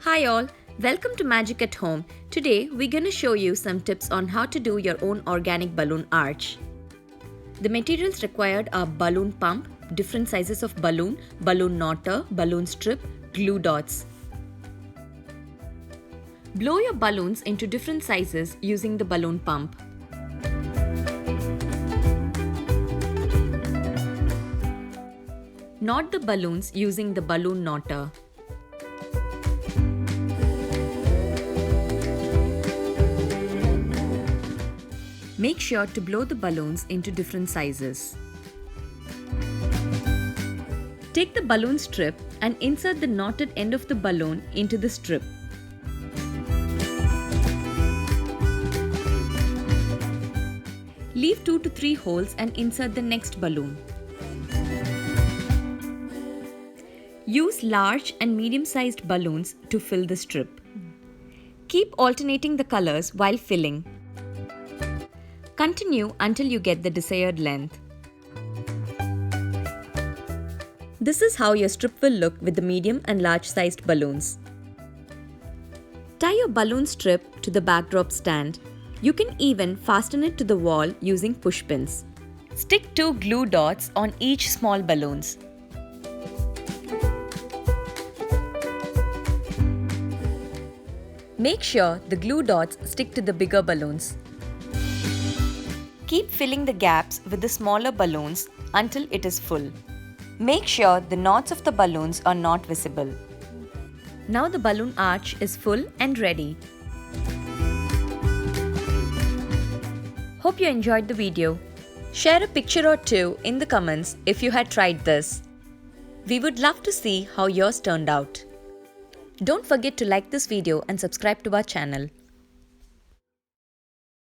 Hi all, welcome to Magic at Home. Today we're gonna show you some tips on how to do your own organic balloon arch. The materials required are balloon pump, different sizes of balloon, balloon knotter, balloon strip, glue dots. Blow your balloons into different sizes using the balloon pump. Knot the balloons using the balloon knotter. Make sure to blow the balloons into different sizes. Take the balloon strip and insert the knotted end of the balloon into the strip. Leave 2 to 3 holes and insert the next balloon. Use large and medium-sized balloons to fill the strip. Keep alternating the colors while filling. Continue until you get the desired length. This is how your strip will look with the medium and large-sized balloons. Tie your balloon strip to the backdrop stand. You can even fasten it to the wall using push pins. Stick 2 glue dots on each small balloons. Make sure the glue dots stick to the bigger balloons. Keep filling the gaps with the smaller balloons until it is full. Make sure the knots of the balloons are not visible. Now the balloon arch is full and ready. Hope you enjoyed the video. Share a picture or two in the comments if you had tried this. We would love to see how yours turned out. Don't forget to like this video and subscribe to our channel.